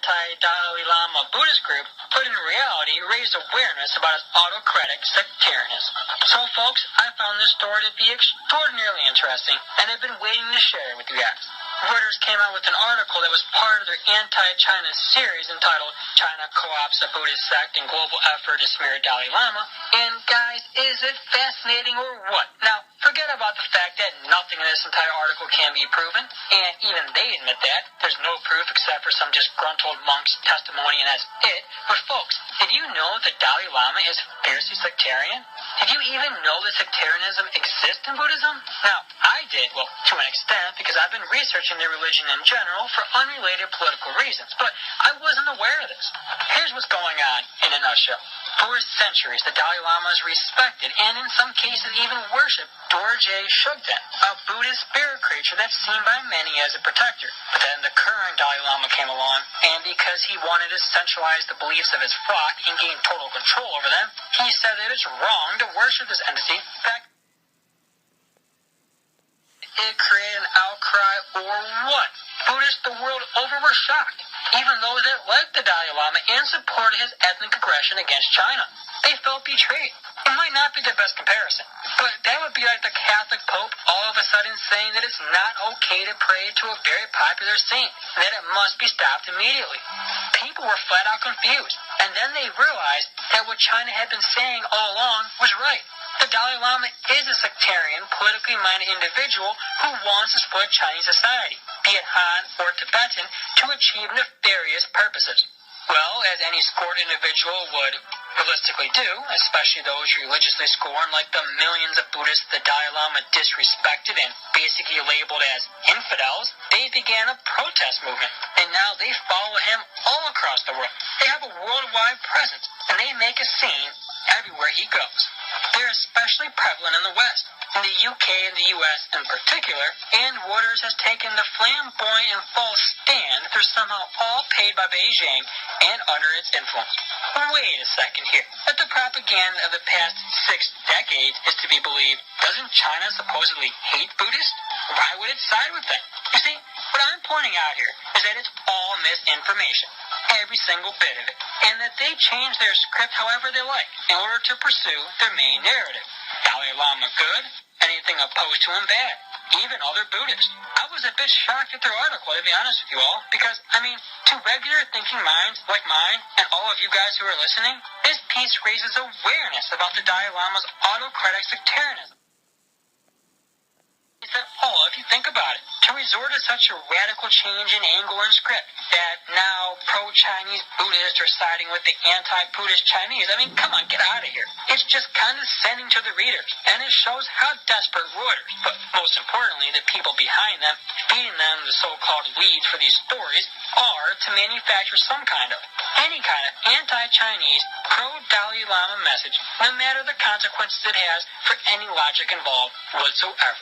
anti-Dalai Lama Buddhist group, but in reality raised awareness about his autocratic sectarianism. So folks, I found this story to be extraordinarily interesting, and I've been waiting to share it with you guys. Reuters came out with an article that was part of their anti-China series entitled China Co-opts a Buddhist Sect in Global Effort to Smear Dalai Lama. And guys, is it fascinating or what? Now, forget about the fact that nothing in this entire article can be proven, and even they admit that. There's no proof except for some disgruntled monk's testimony, and that's it. But folks, did you know that Dalai Lama is fiercely sectarian? Did you even know that sectarianism exists in Buddhism? Now, I did, well, to an extent, because I've been researching their religion in general for unrelated political reasons, but I wasn't aware of this. Here's what's going on in a nutshell. For centuries, the Dalai Lama is respected, and in some cases even worshipped Dorje Shugden, a Buddhist spirit creature that's seen by many as a protector. But then the current Dalai Lama came along, and because he wanted to centralize the beliefs of his flock and gain total control over them, he said that it's wrong to worship this entity. In fact, it created an outcry, or what? Buddhists the world over were shocked, even those that liked the Dalai Lama and supported his ethnic aggression against China. They felt betrayed. It might not be the best comparison, but that would be like the Catholic Pope all of a sudden saying that it's not okay to pray to a very popular saint, and that it must be stopped immediately. People were flat out confused, and then they realized that what China had been saying all along was right. The Dalai Lama is a sectarian, politically minded individual who wants to split Chinese society, be it Han or Tibetan, to achieve nefarious purposes. Well, as any scorned individual would realistically do, especially those religiously scorned, like the millions of Buddhists the Dalai Lama disrespected and basically labeled as infidels, they began a protest movement, and now they follow him all across the world. They have a worldwide presence, and they make a scene everywhere he goes. They're especially prevalent in the West, in the UK and the US in particular, and Reuters has taken the flamboyant and false stand that they're somehow all paid by Beijing and under its influence. Wait a second here. If the propaganda of the past 6 decades is to be believed, doesn't China supposedly hate Buddhists? Why would it side with them? You see, what I'm pointing out here is that it's all misinformation. Every single bit of it. And that they change their script however they like in order to pursue their main narrative. Dalai Lama good, anything opposed to him bad. Even other Buddhists. I was a bit shocked at their article, to be honest with you all, because, to regular thinking minds like mine and all of you guys who are listening, this piece raises awareness about the Dalai Lama's autocratic sectarianism. It's at all, if you think about it, to resort to such a radical change in angle and script, that now pro-Chinese Buddhists are siding with the anti-Buddhist Chinese. Come on, get out of here. It's just condescending to the readers, and it shows how desperate Reuters, but most importantly, the people behind them, feeding them the so-called leads for these stories, are to manufacture any kind of anti-Chinese, pro-Dalai Lama message, no matter the consequences it has for any logic involved whatsoever.